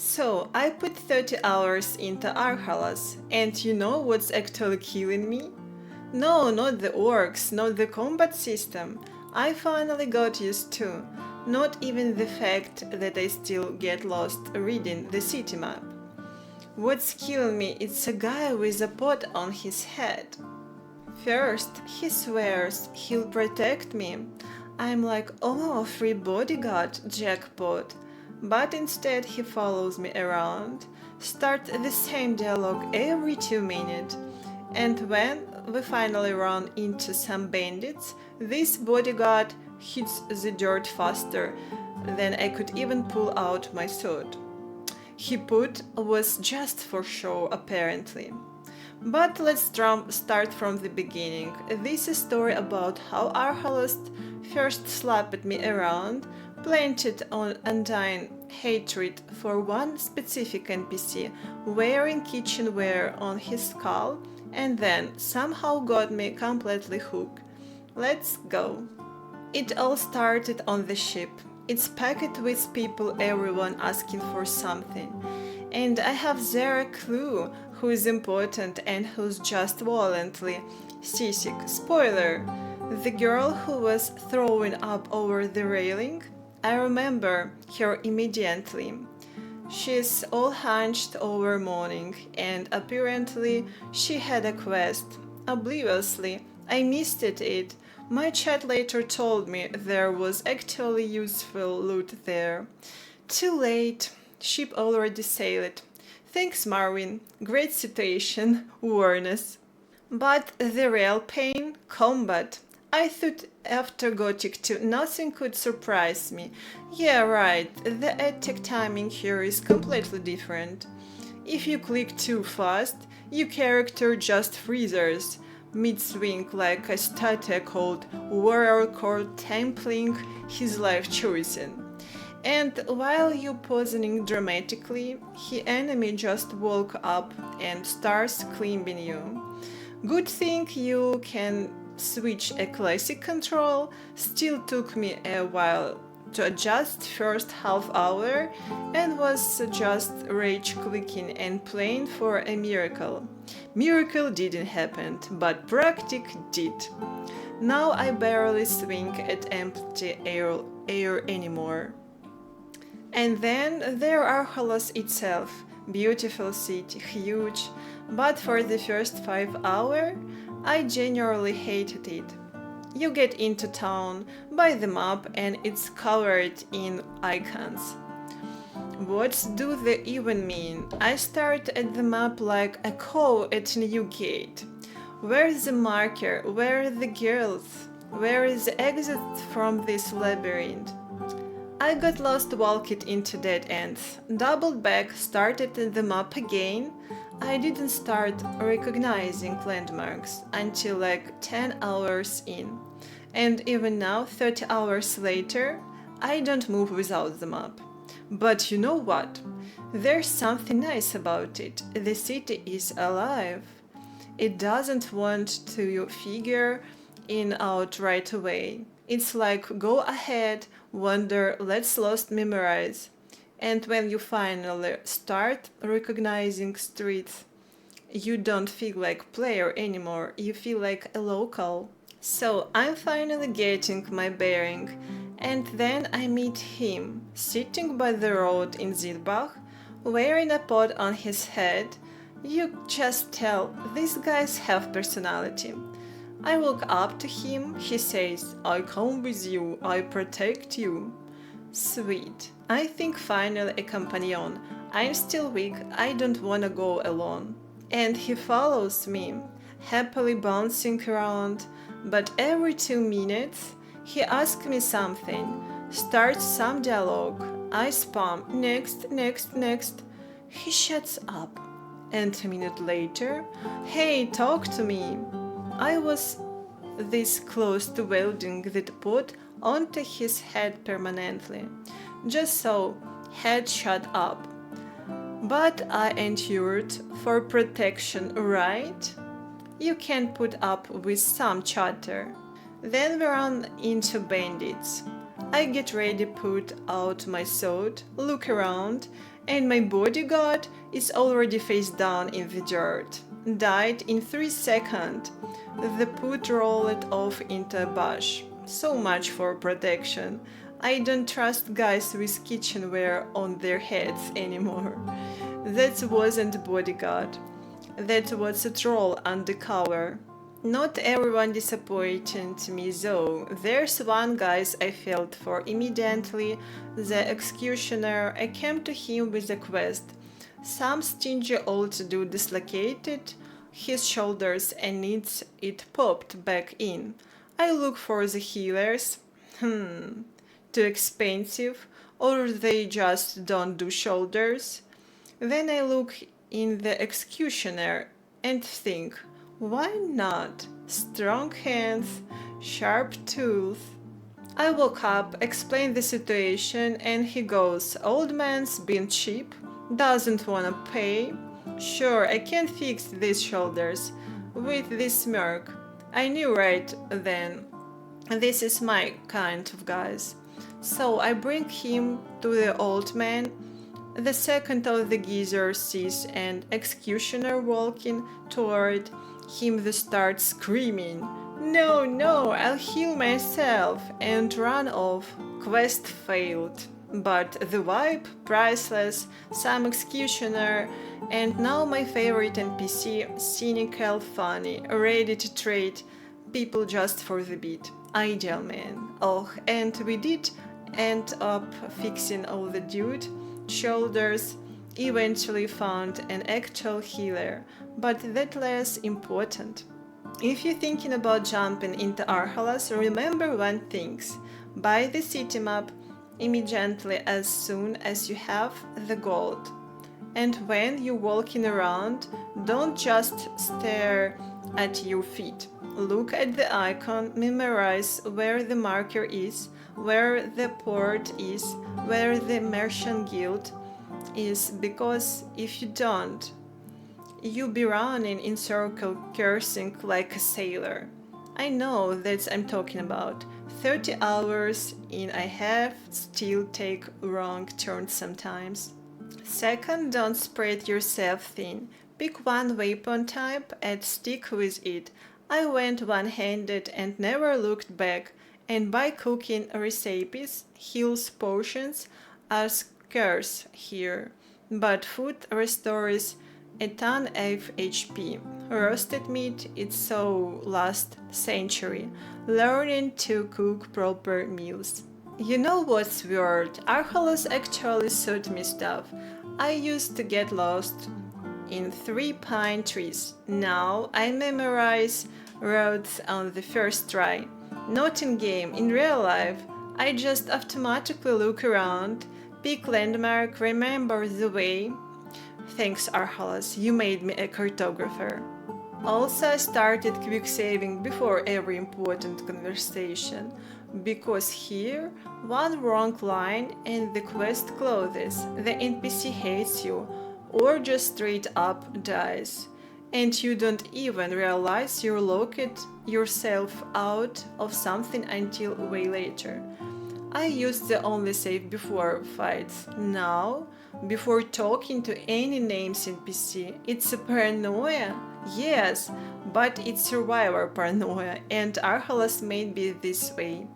So, I put 30 hours into Archalas, and you know what's actually killing me? No, not the orcs, not the combat system. I finally got used to. Not even the fact that I still get lost reading the city map. What's killing me is a guy with a pot on his head. First, he swears he'll protect me. I'm like, oh, free bodyguard, jackpot. But instead, he follows me around, starts the same dialogue every 2 minutes. And when we finally run into some bandits, this bodyguard hits the dirt faster than I could even pull out my sword. He put was just for show, apparently. But let's start from the beginning. This is a story about how Archolos first slapped me around, planted on undying hatred for one specific NPC, wearing kitchenware on his skull, and then somehow got me completely hooked. Let's go. It all started on the ship. It's packed with people, everyone asking for something. And I have zero clue who is important and who's just violently seasick. Spoiler! The girl who was throwing up over the railing, I remember her immediately. She's all hunched over mourning, and apparently she had a quest. Obliviously, I missed it. My chat later told me there was actually useful loot there. Too late. Ship already sailed. Thanks, Marvin. Great situation, awareness. But the real pain, combat. I thought after Gothic 2 nothing could surprise me. Yeah, right, the attack timing here is completely different. If you click too fast, your character just freezes, mid-swing like a statue called warrior contemplating his life choosing. And while you positioning dramatically, the enemy just walk up and starts climbing you. Good thing you can switch a classic control, still took me a while to adjust first half hour and was just rage clicking and playing for a miracle. Miracle didn't happen, but practic did. Now I barely swing at empty air anymore. And then there are Archolos itself, beautiful city, huge, but for the first 5 hours, I genuinely hated it. You get into town, buy the map, and it's covered in icons. What do they even mean? I start at the map like a cow at a new gate. Where's the marker? Where are the girls? Where is the exit from this labyrinth? I got lost walking into dead ends, doubled back, started at the map again. I didn't start recognizing landmarks until like 10 hours in. And even now, 30 hours later, I don't move without the map. But you know what? There's something nice about it. The city is alive. It doesn't want to figure it out right away. It's like go ahead, wander, let's lost memorize. And when you finally start recognizing streets, you don't feel like player anymore, you feel like a local. So I'm finally getting my bearing, and then I meet him, sitting by the road in Zilbach, wearing a pot on his head. You just tell, these guys have personality. I walk up to him, he says, I come with you, I protect you. Sweet. I think finally a companion. I'm still weak, I don't wanna go alone. And he follows me, happily bouncing around, but every 2 minutes he asks me something, starts some dialogue. I spam, next. He shuts up. And a minute later, hey, talk to me. I was this close to welding the pot onto his head permanently. Just so, head shut up. But I endured for protection, right? You can put up with some chatter. Then we run into bandits. I get ready, put out my sword, look around, And my bodyguard is already face down in the dirt. Died in 3 seconds. The put rolled off into a bush. So much for protection. I don't trust guys with kitchenware on their heads anymore. That wasn't bodyguard. That was a troll undercover. Not everyone disappointed me though. There's one guy I felt for immediately, the executioner. I came to him with a quest. Some stingy old dude dislocated his shoulders and needs it popped back in. I look for the healers. Too expensive, or they just don't do shoulders. Then I look in the executioner and think, why not? Strong hands, sharp tools. I woke up, explained the situation, and he goes, old man's been cheap, doesn't wanna pay. Sure, I can fix these shoulders with this smirk. I knew right then, this is my kind of guys. So I bring him to the old man. The second of the geezer sees an executioner walking toward him, they start screaming, no, no, I'll heal myself, and run off. Quest failed. But the vibe, priceless, some executioner, and now my favorite NPC, cynical, funny, ready to trade people just for the beat. Ideal man. Oh, and we did end up fixing all the dude shoulders, eventually found an actual healer, but that less important. If you're thinking about jumping into Archalas, remember one thing. Buy the city map immediately as soon as you have the gold. And when you're walking around, don't just stare at your feet. Look at the icon, memorize where the marker is, where the port is, where the merchant guild is, because if you don't, you'll be running in circle cursing like a sailor. I know that I'm talking about 30 hours in I have still take wrong turns sometimes. Second, don't spread yourself thin. Pick one weapon type and stick with it. I went one-handed and never looked back, and by cooking recipes, heals potions are scarce here, but food restores a ton of HP. Roasted meat, it's so last century. Learning to cook proper meals. You know what's weird? Archolos actually suit me stuff. I used to get lost in 3 pine trees. Now I memorize roads on the first try. Not in game, in real life. I just automatically look around, pick landmark, remember the way. Thanks Archalas, you made me a cartographer. Also, I started quick saving before every important conversation, because here, one wrong line and the quest closes, the NPC hates you, or just straight up dies, and you don't even realize you locked yourself out of something until way later. I used the only save before fights. Now, before talking to any names NPC, it's a paranoia. Yes, but it's survivor paranoia, and Archalas made me this way.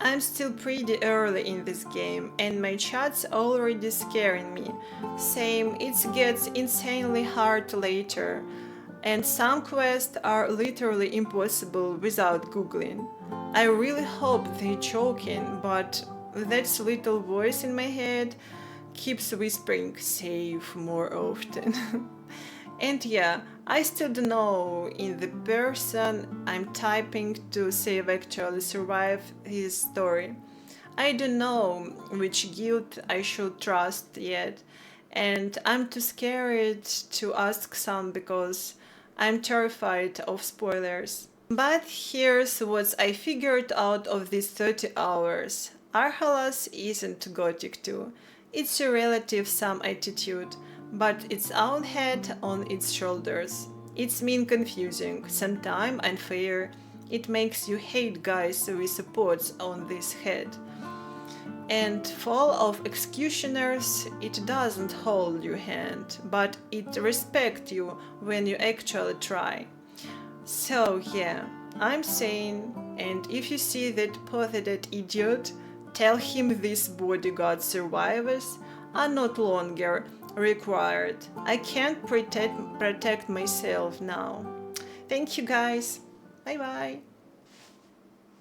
I'm still pretty early in this game, and my chat's already scaring me. Same, it gets insanely hard later, and some quests are literally impossible without googling. I really hope they're joking, but that little voice in my head keeps whispering, save more often. And yeah, I still don't know if the person I'm typing to save actually survived his story. I don't know which guild I should trust yet, and I'm too scared to ask some because I'm terrified of spoilers. But here's what I figured out of these 30 hours. Archalas isn't Gothic 2. It's a relative some attitude, but its own head on its shoulders. It's mean confusing, sometimes unfair. It makes you hate guys with supports on this head. And fall of executioners, it doesn't hold your hand, but it respects you when you actually try. So yeah, I'm saying, and if you see that pathetic idiot, tell him these bodyguard survivors are not longer required. I can't protect myself now. Thank you guys. Bye bye.